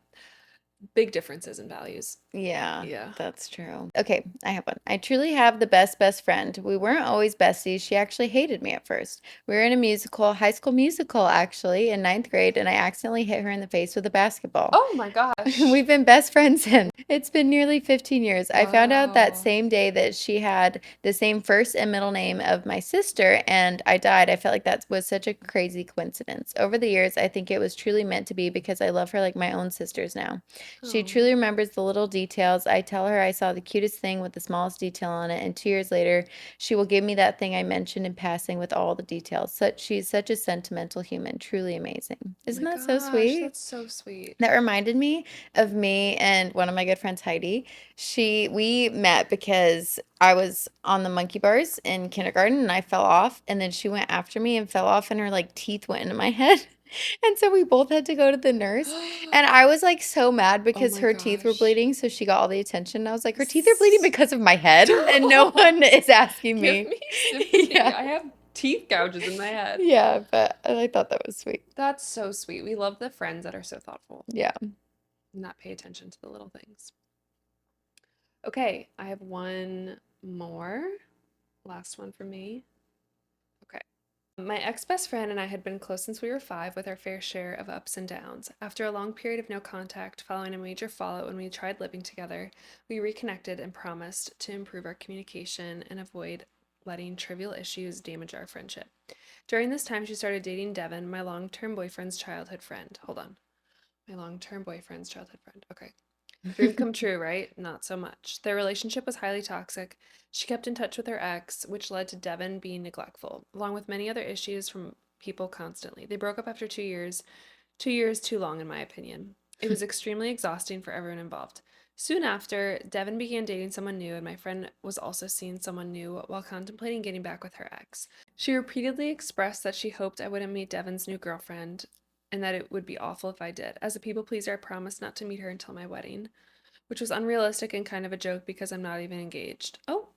big differences in values. Yeah, Yeah. that's true. Okay, I have one. I truly have the best friend. We weren't always besties. She actually hated me at first. We were in a musical, High School Musical, actually, in ninth grade, and I accidentally hit her in the face with a basketball. Oh my gosh. We've been best friends since. It's been nearly 15 years. I found out that Wow. same day that she had the same first and middle name of my sister, and I died. I felt like that was such a crazy coincidence. Over the years, I think it was truly meant to be because I love her like my own sisters now. She Oh. truly remembers the little details. I tell her I saw the cutest thing with the smallest detail on it, and 2 years later, she will give me that thing I mentioned in passing with all the details. She's such a sentimental human, truly amazing. Isn't My that so gosh, sweet? that's so sweet. That reminded me of me and one of my good friends, Heidi. We met because I was on the monkey bars in kindergarten and I fell off, and then she went after me and fell off, and her like teeth went into my head. And so we both had to go to the nurse. And I was like so mad because my her teeth were gosh. bleeding, so she got all the attention. And I was like, her teeth are bleeding because of my head, and no one is asking Give me. me sympathy. Yeah. I have teeth gouges in my head. Yeah, but I thought that was sweet. That's so sweet. We love the friends that are so thoughtful Yeah. and not pay attention to the little things. Okay, I have one more. Last one for me. Okay. My ex-best friend and I had been close since we were 5 with our fair share of ups and downs. After a long period of no contact following a major fallout when we tried living together, we reconnected and promised to improve our communication and avoid letting trivial issues damage our friendship. During this time, she started dating Devin, my long-term boyfriend's childhood friend. Hold on. My long-term boyfriend's childhood friend. Okay. Dream come true, right? Not so much. Their relationship was highly toxic. She kept in touch with her ex, which led to Devin being neglectful, along with many other issues from people constantly. They broke up after 2 years. 2 years too long, in my opinion. It was extremely exhausting for everyone involved. Soon after, Devin began dating someone new, and my friend was also seeing someone new while contemplating getting back with her ex. She repeatedly expressed that she hoped I wouldn't meet Devin's new girlfriend, and that it would be awful if I did. As a people pleaser, I promised not to meet her until my wedding, which was unrealistic and kind of a joke because I'm not even engaged. Oh,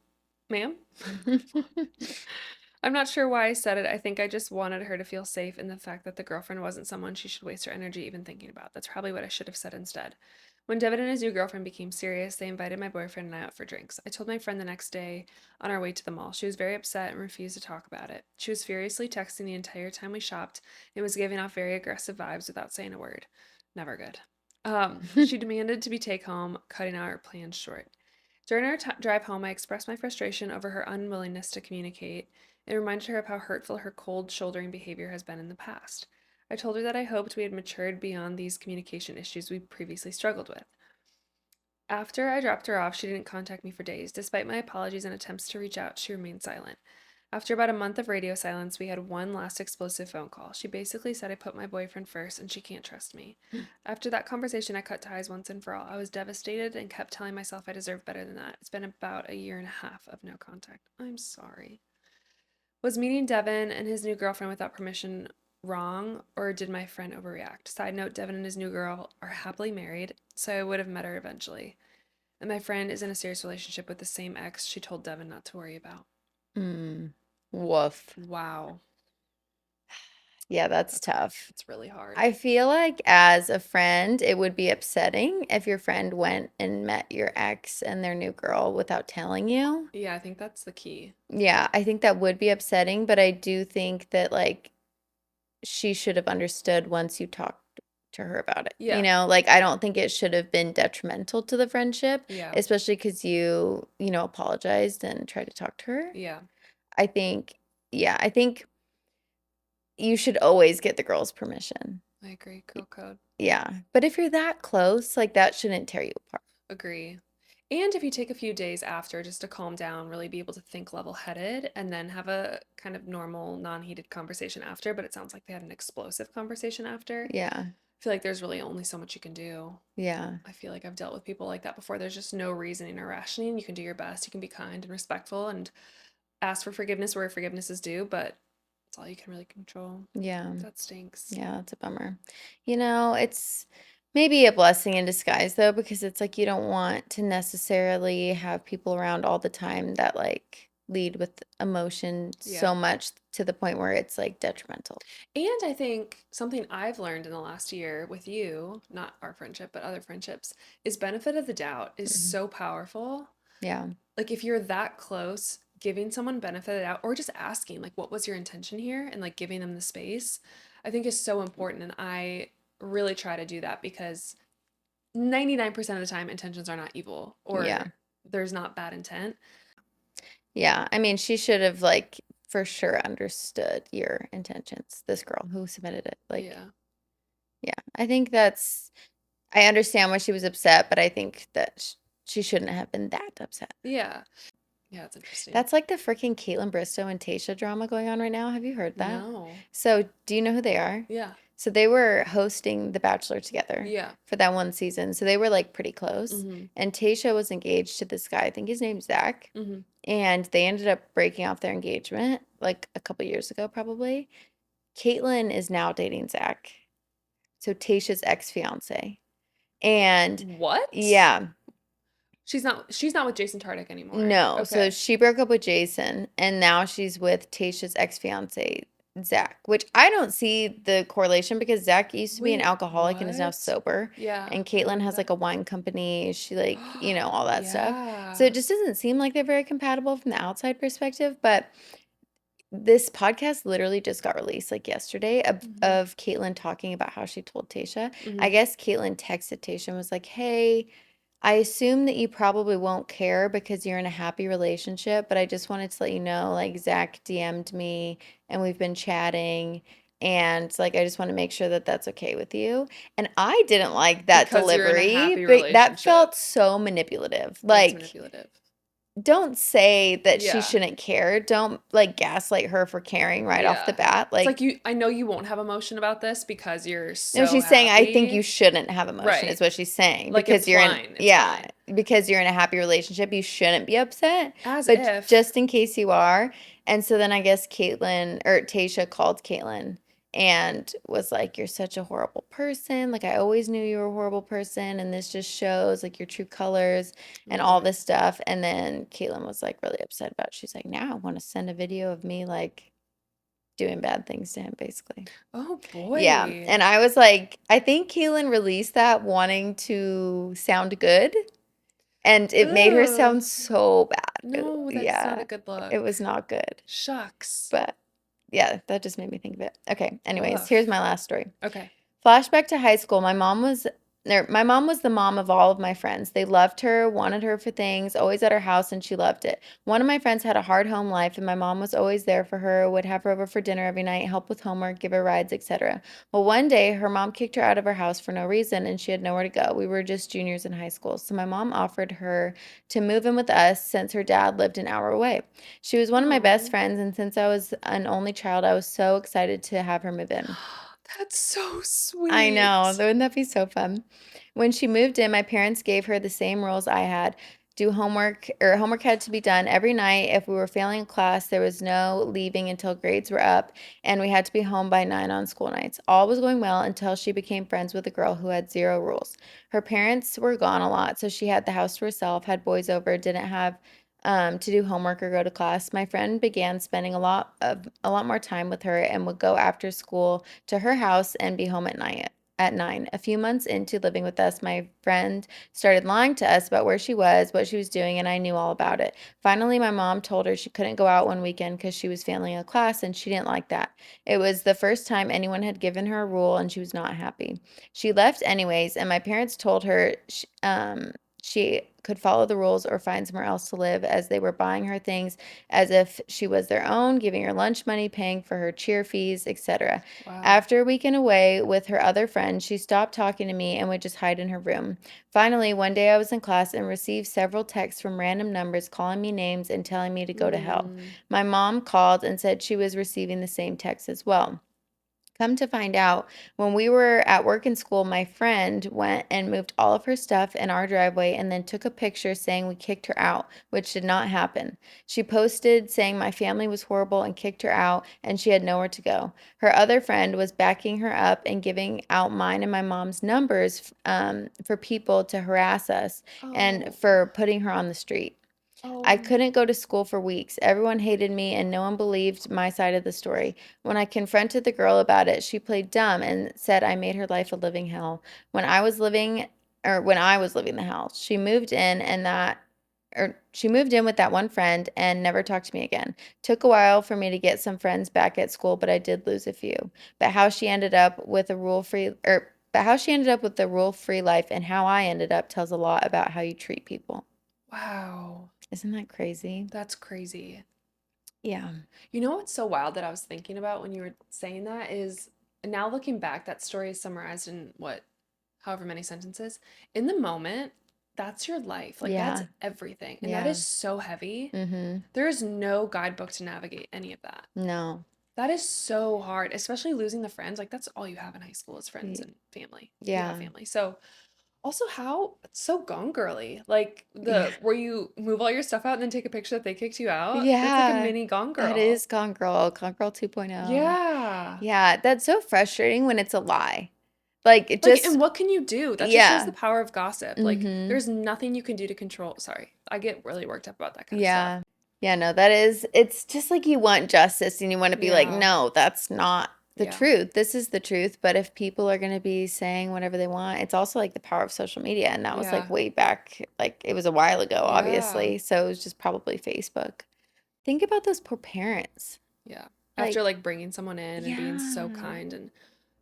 ma'am. I'm not sure why I said it. I think I just wanted her to feel safe in the fact that the girlfriend wasn't someone she should waste her energy even thinking about. That's probably what I should have said instead. When Devin and his new girlfriend became serious, they invited my boyfriend and I out for drinks. I told my friend the next day on our way to the mall. She was very upset and refused to talk about it. She was furiously texting the entire time we shopped and was giving off very aggressive vibes without saying a word. Never good. She demanded to be take home, cutting our plans short. During our drive home, I expressed my frustration over her unwillingness to communicate and reminded her of how hurtful her cold shouldering behavior has been in the past. I told her that I hoped we had matured beyond these communication issues we previously struggled with. After I dropped her off, she didn't contact me for days. Despite my apologies and attempts to reach out, she remained silent. After about a month of radio silence, we had one last explosive phone call. She basically said I put my boyfriend first and she can't trust me. After that conversation, I cut ties once and for all. I was devastated and kept telling myself I deserve better than that. It's been about a year and a half of no contact. I'm sorry. Was meeting Devin and his new girlfriend without permission wrong, or did my friend overreact? Side note, Devin and his new girl are happily married, so I would have met her eventually. And my friend is in a serious relationship with the same ex she told Devin not to worry about. Woof. Wow. Yeah, that's tough. It's really hard. I feel like as a friend, it would be upsetting if your friend went and met your ex and their new girl without telling you. Yeah, I think that's the key. Yeah, I think that would be upsetting, but I do think that like she should have understood once you talked to her about it. Yeah. You know, like I don't think it should have been detrimental to the friendship, Yeah. especially because you know, apologized and tried to talk to her. Yeah. I think you should always get the girl's permission. I agree. Girl code. Yeah. But if you're that close, like that shouldn't tear you apart. Agree. And if you take a few days after just to calm down, really be able to think level-headed, and then have a kind of normal, non-heated conversation after, but it sounds like they had an explosive conversation after. Yeah. I feel like there's really only so much you can do. Yeah. I feel like I've dealt with people like that before. There's just no reasoning or rationing. You can do your best. You can be kind and respectful and ask for forgiveness where forgiveness is due, but it's all you can really control. Yeah. That stinks. Yeah, that's a bummer. You know, it's maybe a blessing in disguise though, because it's like you don't want to necessarily have people around all the time that like lead with emotion so much to the point where it's like detrimental. And I think something I've learned in the last year with you, not our friendship, but other friendships, is benefit of the doubt is so powerful. Yeah. Like if you're that close, giving someone benefit of the doubt or just asking like what was your intention here and like giving them the space, I think is so important. And I really try to do that because 99% of the time intentions are not evil or there's not bad intent. Yeah. I mean, she should have like for sure understood your intentions, this girl who submitted it. Like, yeah. I think I understand why she was upset, but I think that she shouldn't have been that upset. Yeah. Yeah, it's interesting. That's like the freaking Caitlin Bristow and Tayshia drama going on right now. Have you heard that? No. So, do you know who they are? Yeah. So they were hosting The Bachelor together. Yeah. For that one season. So they were like pretty close. Mm-hmm. And Tayshia was engaged to this guy. I think his name's Zach. Mm-hmm. And they ended up breaking off their engagement like a couple years ago, probably. Caitlin is now dating Zach. So Tayshia's ex-fiance. And what? Yeah. She's not with Jason Tartick anymore. No. Okay. So she broke up with Jason and now she's with Tayshia's ex-fiance, Zach, which I don't see the correlation because Zach used to be an alcoholic and is now sober. Yeah. And Caitlin has like a wine company. She like, you know, all that stuff. So it just doesn't seem like they're very compatible from the outside perspective. But this podcast literally just got released like yesterday of Caitlin talking about how she told Tayshia. I guess Caitlin texted Tayshia and was like, hey, I assume that you probably won't care because you're in a happy relationship, but I just wanted to let you know, like, Zach DM'd me and we've been chatting, and like, I just want to make sure that that's okay with you. And I didn't like that because delivery, you're in a happy but that relationship. felt so manipulative. Like, manipulative. Don't say that she shouldn't care. Don't like gaslight her for caring right off the bat. Like, it's like I know you won't have emotion about this because you're so no, she's saying I think you shouldn't have emotion, Right. is what she's saying. Like because implying, because you're in a happy relationship, you shouldn't be upset. As but if. just in case you are. And so then I guess Tayshia called Caitlin and was like, "You're such a horrible person. Like, I always knew you were a horrible person, and this just shows like your true colors and all this stuff." And then Caitlin was like really upset about it. She's like, "Now I want to send a video of me like doing bad things to him, basically." Oh Yeah. boy. And I was like, I think Caitlin released that wanting to sound good, and it made her Ugh. sound so bad. No, that's not Yeah, a good it look. was not good. Shucks. But yeah, that just made me think of it. Okay, anyways, here's Woof. my last story. Okay. Flashback to high school. My mom was the mom of all of my friends. They loved her, wanted her for things, always at her house, and she loved it. One of my friends had a hard home life, and my mom was always there for her, would have her over for dinner every night, help with homework, give her rides, etc. Well, one day her mom kicked her out of her house for no reason, and she had nowhere to go. We were just juniors in high school, so my mom offered her to move in with us since her dad lived an hour away. She was one of my best Oh. friends, and since I was an only child, I was so excited to have her move in. That's so I know. sweet. Wouldn't that be so fun? When she moved in, my parents gave her the same rules I had. Do homework, or homework had to be done every night. If we were failing a class, there was no leaving until grades were up, and we had to be home by 9 on school nights. All was going well until she became friends with a girl who had zero rules. Her parents were gone a lot, so she had the house to herself, had boys over, didn't have to do homework or go to class. My friend began spending a lot more time with her and would go after school to her house and be home at 9. A few months into living with us, my friend started lying to us about where she was, what she was doing, and I knew all about it. Finally, my mom told her she couldn't go out one weekend because she was failing a class, and she didn't like that. It was the first time anyone had given her a rule, and she was not happy. She left anyways, and my parents told her she could follow the rules or find somewhere else to live, as they were buying her things as if she was their own, giving her lunch money, paying for her cheer fees, etc. Wow. After a weekend away with her other friends, she stopped talking to me and would just hide in her room. Finally, one day I was in class and received several texts from random numbers calling me names and telling me to go to hell. My mom called and said she was receiving the same text as well. Come to find out, when we were at work and school, my friend went and moved all of her stuff in our driveway and then took a picture saying we kicked her out, which did not happen. She posted saying my family was horrible and kicked her out and she had nowhere to go. Her other friend was backing her up and giving out mine and my mom's numbers for people to harass us and Oh. for putting her on the street. I Oh. couldn't go to school for weeks. Everyone hated me and no one believed my side of the story. When I confronted the girl about it, she played dumb and said I made her life a living hell. When I was living the house, she moved in with that one friend and never talked to me again. Took a while for me to get some friends back at school, but I did lose a few. But how she ended up with a rule-free life and how I ended up tells a lot about how you treat people. Wow. Isn't that crazy? That's crazy. Yeah. You know what's so wild that I was thinking about when you were saying that is now looking back, that story is summarized in what, however many sentences. In the moment, that's your life. Like that's Yeah. everything. And that Yeah. is so heavy. Mm-hmm. There is no guidebook to navigate any of that. No. That is so hard, especially losing the friends. Like that's all you have in high school is friends Y- and family, if you have Yeah. family. So also how it's so gone girly. Like Yeah. the where you move all your stuff out and then take a picture that they kicked you out. That's like a Yeah. mini gone That girl. is Gone Girl, Gone Girl 2.0. Yeah. Yeah, that's so frustrating when it's a lie. Like it Like, just and what can you do? That just shows the yeah. power of gossip. Like, Mm-hmm. there's nothing you can do to control. Sorry, I get really worked up about that kind of stuff. Yeah. Yeah, no, it's just like you want justice and you want to be like, Yeah. no, that's not the Yeah. truth. This is the truth. But if people are going to be saying whatever they want, it's also like the power of social media. And that was like Yeah. way back, like it was a while ago, Yeah. obviously. So it was just probably Facebook. Think about those poor parents. Yeah. Like, After like bringing someone in and being so yeah. kind and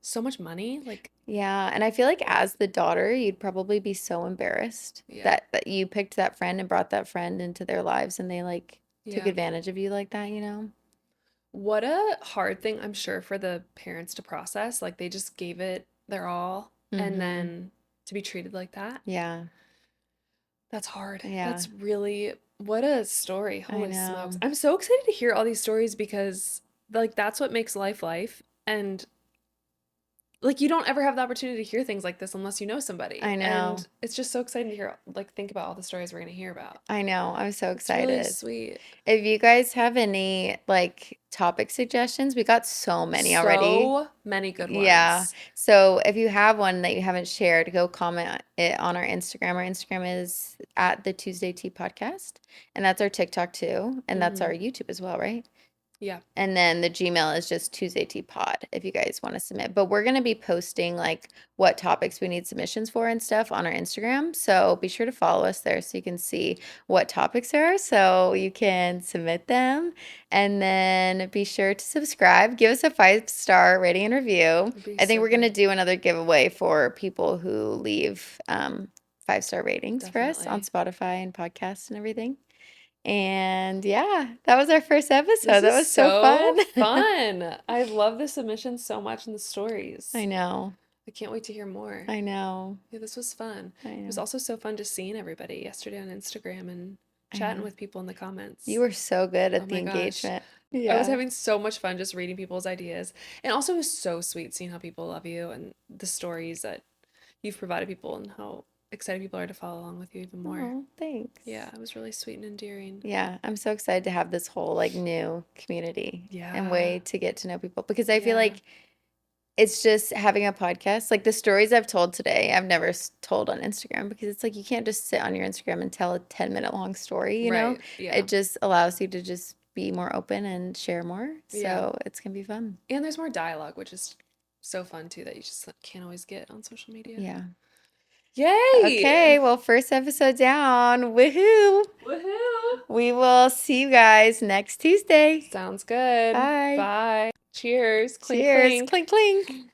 so much money, like, Yeah, and I feel like as the daughter, you'd probably be so embarrassed yeah. that you picked that friend and brought that friend into their lives and they like took Yeah. advantage of you like that, you know? What a hard thing, I'm sure, for the parents to process. Like, they just gave it their all and Mm-hmm. then to be treated like that. Yeah. That's hard. Yeah. That's really what a story. I Holy smokes. know. I'm so excited to hear all these stories because like that's what makes life life. And like, you don't ever have the opportunity to hear things like this unless you know somebody. I know. And it's just so exciting to hear, like, think about all the stories we're going to hear about. I know. I'm so excited. It's really sweet. If you guys have any, like, topic suggestions, we got so many already. So many good ones. Yeah. So if you have one that you haven't shared, go comment it on our Instagram. Our Instagram is at the Tuesday Tea Podcast. And that's our TikTok too. And that's our YouTube as well, right? Yeah. And then the Gmail is just Tuesday Tea Pod if you guys want to submit. But we're going to be posting like what topics we need submissions for and stuff on our Instagram. So be sure to follow us there so you can see what topics there are so you can submit them. And then be sure to subscribe. Give us a 5-star rating and review. I think we're going to do another giveaway for people who leave 5-star ratings for us on Spotify and podcasts and everything. And yeah, that was our first episode. That was so fun. Fun. I love the submissions so much and the stories. I know. I can't wait to hear more. I know. Yeah, this was fun. I know. It was also so fun just seeing everybody yesterday on Instagram and chatting with people in the comments. You were so good at the engagement. Yeah. I was having so much fun just reading people's ideas. And also it was so sweet seeing how people love you and the stories that you've provided people and how excited people are to follow along with you even more. Oh, thanks. Yeah, it was really sweet and endearing. Yeah, I'm so excited to have this whole like new community and way to get to know people because I feel like it's just having a podcast. Like the stories I've told today, I've never told on Instagram because it's like you can't just sit on your Instagram and tell a 10-minute long story, you know? Yeah. It just allows you to just be more open and share more. So it's going to be fun. And there's more dialogue, which is so fun too that you just can't always get on social media. Yeah. Yay! Okay, well, first episode down. Woohoo! Woohoo! We will see you guys next Tuesday. Sounds good. Bye. Bye. Cheers. Clink, Cheers. clink. Clink, clink.